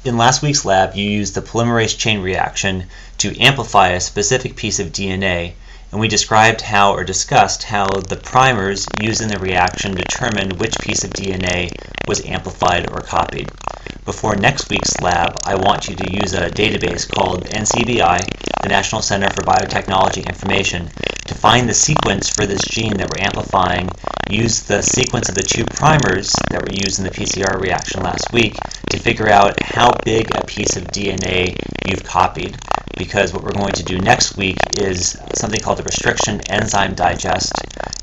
In last week's lab, you used the polymerase chain reaction to amplify a specific piece of DNA, and we described how, or discussed how, the primers used in the reaction determined which piece of DNA was amplified or copied. Before next week's lab, I want you to use a database called NCBI, the National Center for Biotechnology Information, to find the sequence for this gene that we're amplifying. Use the sequence of the two primers that were used in the PCR reaction last week to figure out how big a piece of DNA you've copied. Because what we're going to do next week is something called a restriction enzyme digest,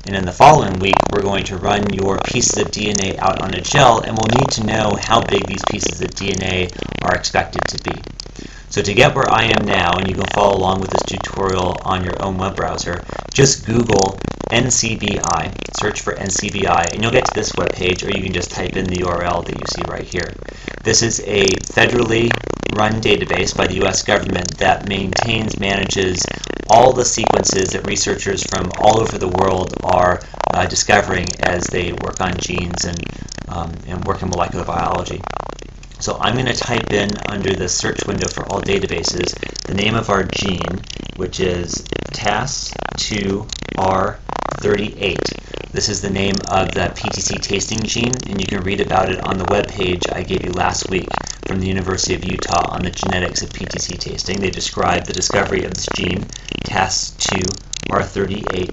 and in the following week we're going to run your pieces of DNA out on a gel, and we'll need to know how big these pieces of DNA are expected to be. So to get where I am now, and you can follow along with this tutorial on your own web browser, just Google NCBI, search for NCBI, and you'll get to this web page, or you can just type in the URL that you see right here. This is a federally run database by the US government that manages all the sequences that researchers from all over the world are discovering as they work on genes and work in molecular biology. So I'm going to type in under the search window for all databases the name of our gene, which is TAS2R38. This is the name of the PTC tasting gene, and you can read about it on the web page I gave you last week from the University of Utah on the genetics of PTC tasting. They describe the discovery of this gene, TAS2R38.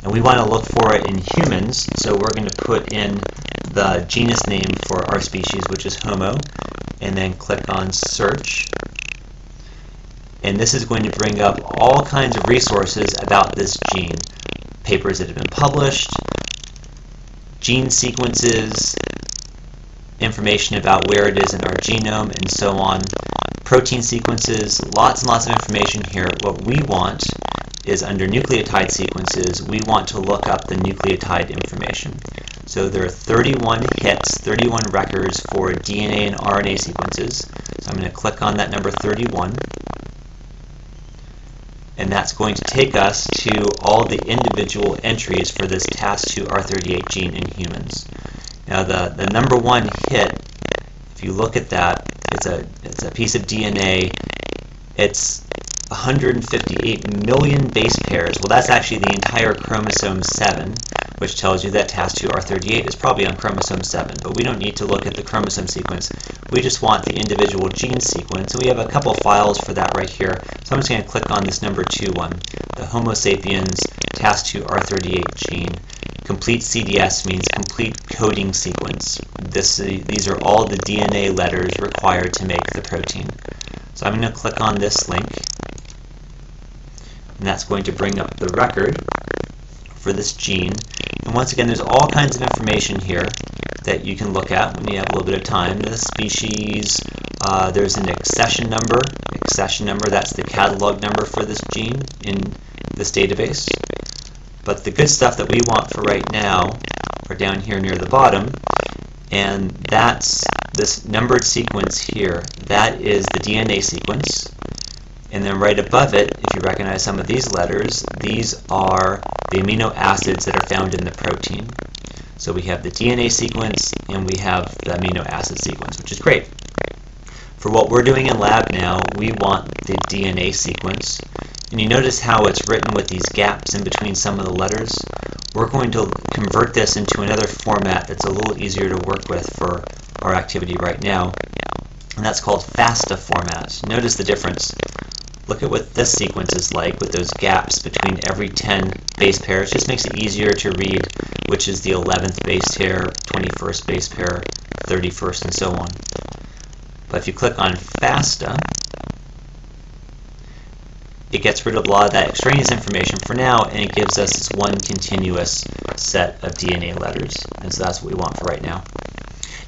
And we want to look for it in humans, so we're going to put in the genus name for our species, which is Homo, and then click on search. And this is going to bring up all kinds of resources about this gene. Papers that have been published, gene sequences, information about where it is in our genome, and so on. Protein sequences, lots and lots of information here. What we want is under nucleotide sequences, we want to look up the nucleotide information. So there are 31 hits, 31 records for DNA and RNA sequences. So I'm going to click on that number 31. And that's going to take us to all the individual entries for this TAS2R38 gene in humans. Now the number one hit, if you look at that, it's a piece of DNA. It's 158 million base pairs. Well, that's actually the entire chromosome 7, which tells you that TAS2R38 is probably on chromosome 7. But we don't need to look at the chromosome sequence. We just want the individual gene sequence. And we have a couple files for that right here. So I'm just going to click on this number 2 one, the Homo sapiens TAS2R38 gene. Complete CDS means complete coding sequence. These are all the DNA letters required to make the protein. So I'm going to click on this link, and that's going to bring up the record for this gene. And once again, there's all kinds of information here that you can look at when you have a little bit of time. The species, there's an accession number. That's the catalog number for this gene in this database. But the good stuff that we want for right now are down here near the bottom, and that's this numbered sequence here. That is the DNA sequence. And then right above it, if you recognize some of these letters, these are the amino acids that are found in the protein. So we have the DNA sequence and we have the amino acid sequence, which is great. For what we're doing in lab now, we want the DNA sequence. And you notice how it's written with these gaps in between some of the letters. We're going to convert this into another format that's a little easier to work with for our activity right now, and that's called FASTA format. Notice the difference. Look at what this sequence is like with those gaps between every 10 base pairs. Just makes it easier to read which is the 11th base pair, 21st base pair, 31st, and so on. But if you click on FASTA, it gets rid of a lot of that extraneous information for now, and it gives us this one continuous set of DNA letters. And so that's what we want for right now.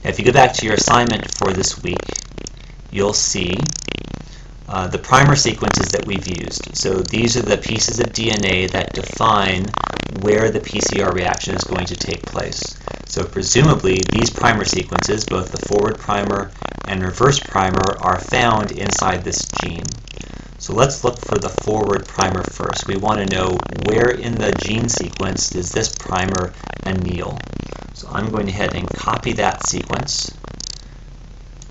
Now, if you go back to your assignment for this week, you'll see the primer sequences that we've used. So these are the pieces of DNA that define where the PCR reaction is going to take place. So presumably these primer sequences, both the forward primer and reverse primer, are found inside this gene. So let's look for the forward primer first. We want to know where in the gene sequence does this primer anneal. So I'm going ahead and copy that sequence,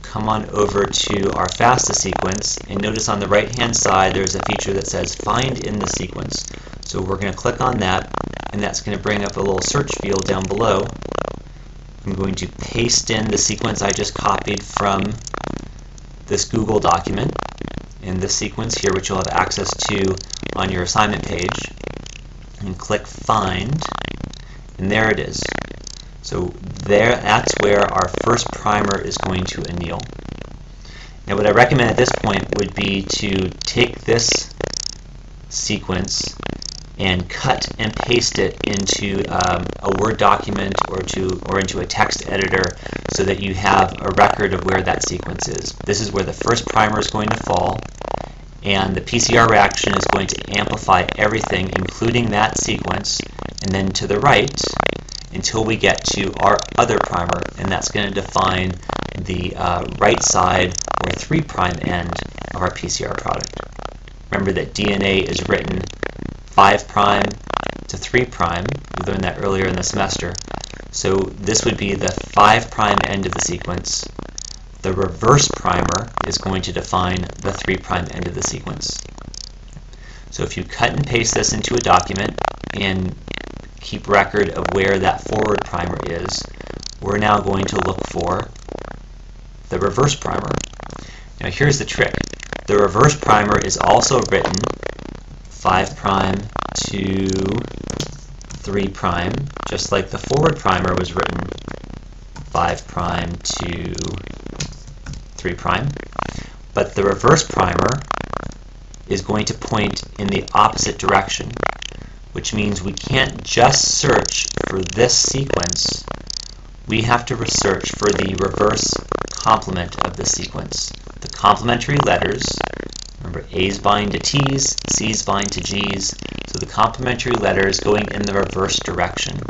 come on over to our FASTA sequence, and notice on the right hand side there's a feature that says Find in the Sequence. So we're going to click on that, and that's going to bring up a little search field down below. I'm going to paste in the sequence I just copied from this Google document in this sequence here, which you'll have access to on your assignment page, and click Find, and there it is. So that's where our first primer is going to anneal. Now what I recommend at this point would be to take this sequence and cut and paste it into a Word document or into a text editor so that you have a record of where that sequence is. This is where the first primer is going to fall, and the PCR reaction is going to amplify everything, including that sequence, and then to the right until we get to our other primer, and that's going to define the right side or 3' end of our PCR product. Remember that DNA is written 5' to 3'. We learned that earlier in the semester. So this would be the 5' end of the sequence. The reverse primer is going to define the 3' end of the sequence. So if you cut and paste this into a document and keep record of where that forward primer is, we're now going to look for the reverse primer. Now here's the trick. The reverse primer is also written 5' to 3', just like the forward primer was written 5' to 3'. But the reverse primer is going to point in the opposite direction, which means we can't just search for this sequence. We have to search for the reverse complement of the sequence. The complementary letters, remember A's bind to T's, C's bind to G's, so the complementary letters going in the reverse direction.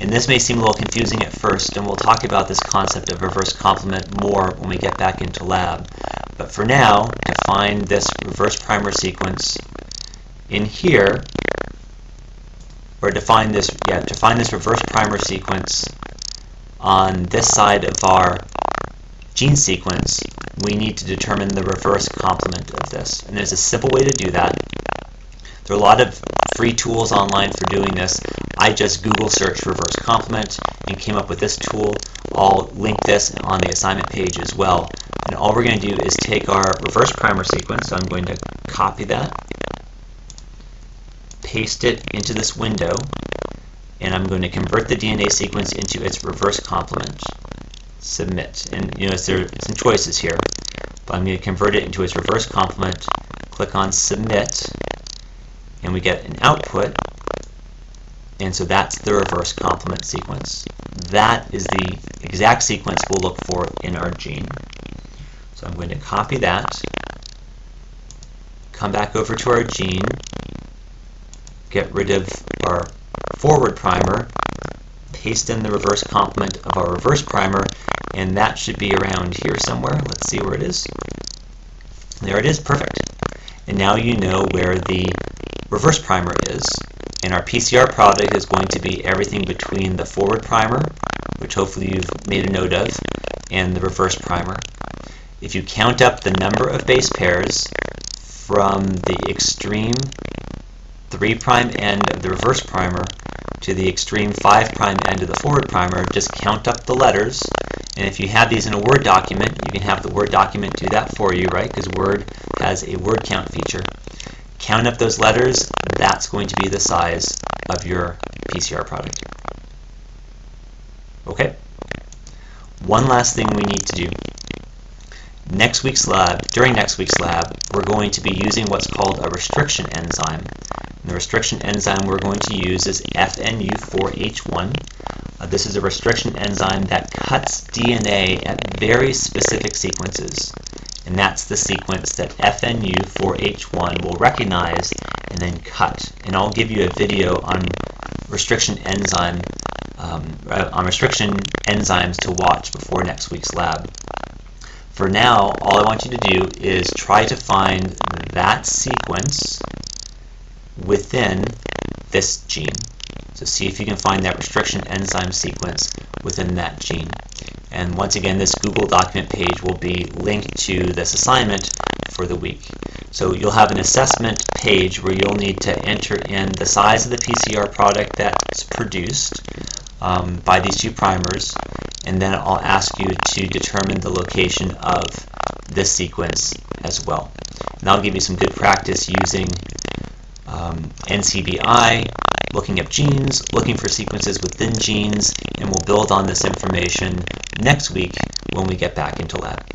And this may seem a little confusing at first, and we'll talk about this concept of reverse complement more when we get back into lab. But for now, to find this reverse primer sequence in here, or to find this reverse primer sequence on this side of our gene sequence, we need to determine the reverse complement of this. And there's a simple way to do that. There are a lot of free tools online for doing this. I just Google searched reverse complement and came up with this tool. I'll link this on the assignment page as well. And all we're going to do is take our reverse primer sequence. So I'm going to copy that, paste it into this window, and I'm going to convert the DNA sequence into its reverse complement. Submit. And you notice there are some choices here, but I'm going to convert it into its reverse complement. Click on Submit, and we get an output. And so that's the reverse complement sequence. That is the exact sequence we'll look for in our gene. So I'm going to copy that, come back over to our gene, get rid of our forward primer, paste in the reverse complement of our reverse primer, and that should be around here somewhere. Let's see where it is. There it is, perfect. And now you know where the reverse primer is. And our PCR product is going to be everything between the forward primer, which hopefully you've made a note of, and the reverse primer. If you count up the number of base pairs from the extreme 3' end of the reverse primer to the extreme 5' end of the forward primer, just count up the letters. And if you have these in a Word document, you can have the Word document do that for you, right? Because Word has a word count feature. Count up those letters, that's going to be the size of your PCR product. Okay. One last thing we need to do. During next week's lab, we're going to be using what's called a restriction enzyme. And the restriction enzyme we're going to use is FNU4H1. This is a restriction enzyme that cuts DNA at very specific sequences. And that's the sequence that FNU4H1 will recognize and then cut. And I'll give you a video on restriction enzymes to watch before next week's lab. For now, all I want you to do is try to find that sequence within this gene. So see if you can find that restriction enzyme sequence within that gene. And once again, this Google document page will be linked to this assignment for the week. So you'll have an assessment page where you'll need to enter in the size of the PCR product that's produced by these two primers, and then I'll ask you to determine the location of this sequence as well. And I'll give you some good practice using NCBI, looking up genes, looking for sequences within genes, and we'll build on this information next week when we get back into lab.